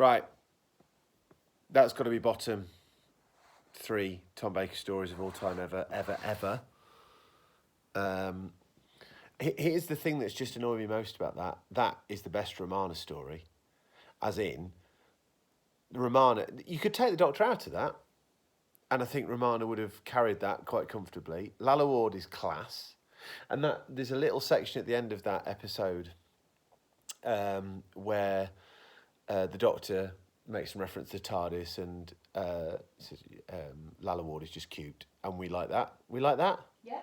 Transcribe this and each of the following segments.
Right. That's got to be bottom 3 Tom Baker stories of all time ever. Here's the thing that's just annoying me most about that. That is the best Romana story. As in, Romana... You could take the Doctor out of that, and I think Romana would have carried that quite comfortably. Lalla Ward is class. And that there's a little section at the end of that episode where the Doctor makes some reference to TARDIS and says, Lalla Ward is just cute. And we like that. We like that? Yeah.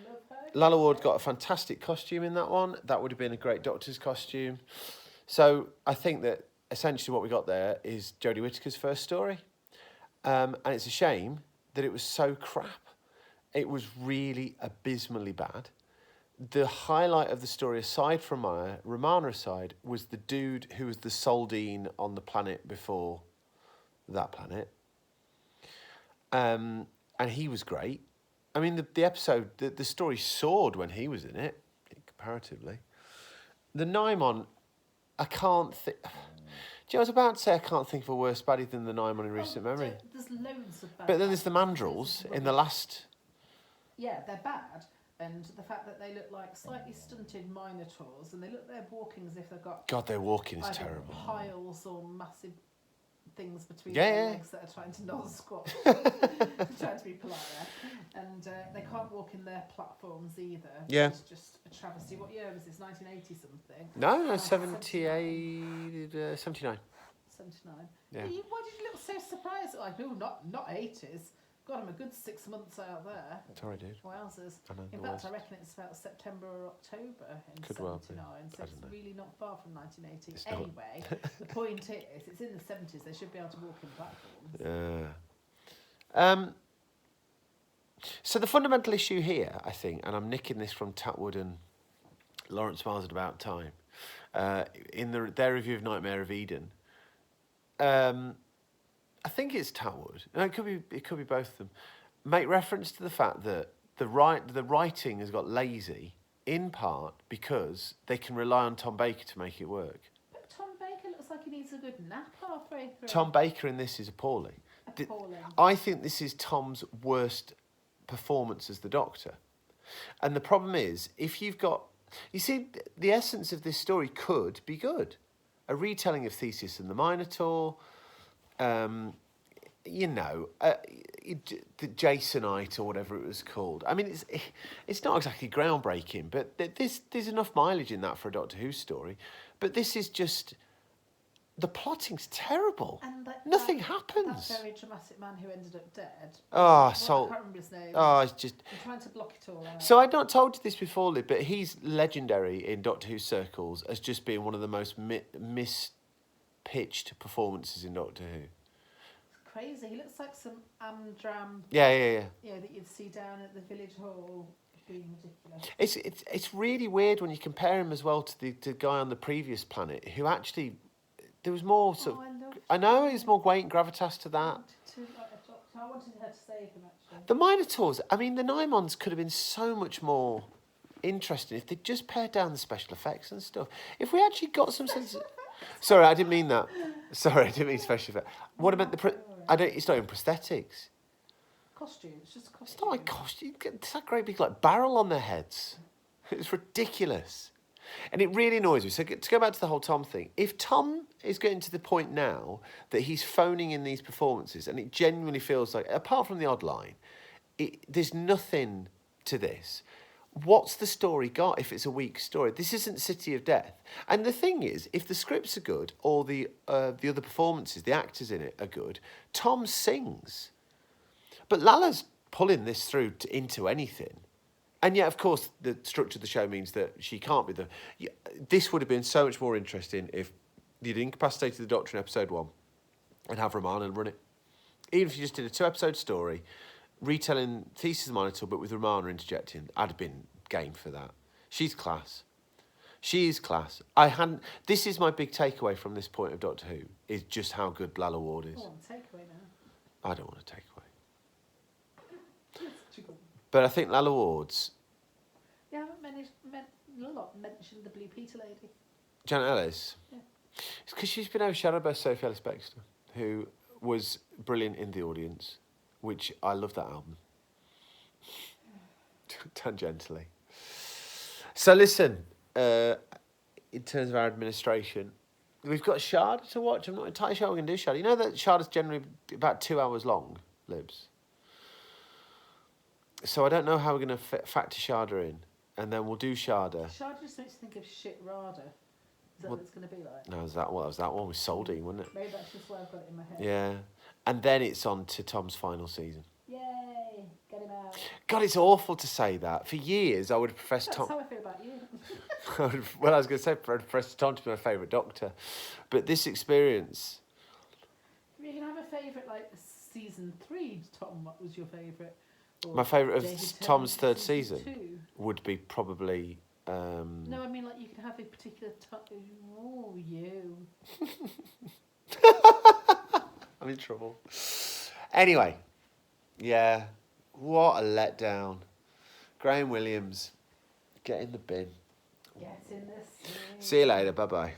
Love her. Lalla Ward got a fantastic costume in that one. That would have been a great Doctor's costume. So I think that essentially what we got there is Jodie Whittaker's first story. And it's a shame that it was so crap. It was really abysmally bad. The highlight of the story, aside from Romana aside, was the dude who was the Soldine on the planet before that planet. And he was great. I mean, the episode, the story soared when he was in it, comparatively. The Nimon, I can't think... Do you know, I was about to say I can't think of a worse baddie than the Nimon in recent memory. There's loads of bad. But then there's the Mandrels in the last... Yeah, they're bad. And the fact that they look like slightly stunted minotaurs, and they're walking as if they've got... God, their walking is terrible. Piles or massive things between their legs that are trying to non-squat, trying to be polite there. And they can't walk in their platforms either. Yeah. It's just a travesty. What year was this? 1980 something? No, 78, 79. 79. Yeah. Why did you look so surprised? Like, no, not 80s. Got him a good 6 months out there. Sorry, dude. Wowzers. I know, In fact, I reckon it's about September or October in Could 79, well be. so it's really not far from 1980. It's not. Anyway, the point is, it's in the 70s, they should be able to walk in platforms. Yeah. So the fundamental issue here, I think, and I'm nicking this from Tatwood and Lawrence Miles at About Time, in their review of Nightmare of Eden, I think it's Tatwood. No, it could be both of them. Make reference to the fact that the writing has got lazy in part because they can rely on Tom Baker to make it work. But Tom Baker looks like he needs a good nap halfway through. Tom Baker in this is appalling. Appalling. I think this is Tom's worst performance as the Doctor. And the problem is, if you've got... You see, the essence of this story could be good. A retelling of Theseus and the Minotaur... the Jasonite or whatever it was called. I mean, it's not exactly groundbreaking, but there's enough mileage in that for a Doctor Who story. But this is just... The plotting's terrible. And Nothing happens. That very dramatic man who ended up dead. Oh, I can't remember his name. Oh, it's just... I'm trying to block it all out. So I'd not told you this before, Liv, but he's legendary in Doctor Who circles as just being one of the most mispitched performances in Doctor Who. Crazy. He looks like some Amdram. Yeah. That you'd see down at the village hall, being ridiculous. It's really weird when you compare him as well to the guy on the previous planet, who actually there was more sort of. I know there's more weight and gravitas to that. I wanted her to save him actually. The Minotaurs. I mean, the Nimons could have been so much more interesting if they'd just pared down the special effects and stuff. If we actually got some sense. Sorry, I didn't mean that. Sorry, I didn't mean special effects. What about it's not even prosthetics. Costume. It's just a costume. It's not like costume. It's that great big barrel on their heads. It's ridiculous. And it really annoys me. So to go back to the whole Tom thing, if Tom is getting to the point now that he's phoning in these performances, and it genuinely feels like, apart from the odd line, there's nothing to this. What's the story got if it's a weak story? This isn't City of Death. And the thing is, if the scripts are good or the other performances, the actors in it are good, Tom sings. But Lala's pulling this through into anything. And yet, of course, the structure of the show means that she can't be this would have been so much more interesting if you'd incapacitated the Doctor in episode 1 and have Romana run it. Even if you just did a 2-episode story, retelling Theseus and Minotaur, but with Romana interjecting, I'd have been game for that. She's class. She is class. This is my big takeaway from this point of Doctor Who, is just how good Lalla Ward is. I want a takeaway now. I don't want a takeaway. But I think Lalla Ward's... You haven't mentioned the Blue Peter lady. Janet Ellis? Yeah. It's because she's been overshadowed by Sophie Ellis-Bextor, who was brilliant in The Audience, which I love that album. Tangentially. So listen, in terms of our administration, we've got Shard to watch. I'm not entirely sure we're going to do Shard. You know that Shard is generally about 2 hours long, Libs. So I don't know how we're going to factor Sharda in. And then we'll do Sharda. Sharda just makes me think of shit Rada. Is that what it's going to be like? No, that was that one with Soldine, wasn't it? Maybe that's just why I've got it in my head. Yeah. And then it's on to Tom's final season. Yay! Get him out. God, it's awful to say that. For years, I would have professed That's Tom... how I feel about you. Well, I was going to say, I'd professed Tom to be my favourite Doctor. But this experience... You can have a favourite, like, season 3, Tom. What was your favourite? My favourite of David Tom's Tennant third season 2. would be probably... No, I mean, like, you can have a particular... Oh, you. I'm in trouble. Anyway, yeah, what a letdown. Graham Williams, get in the bin. Get in this. See you later, bye-bye.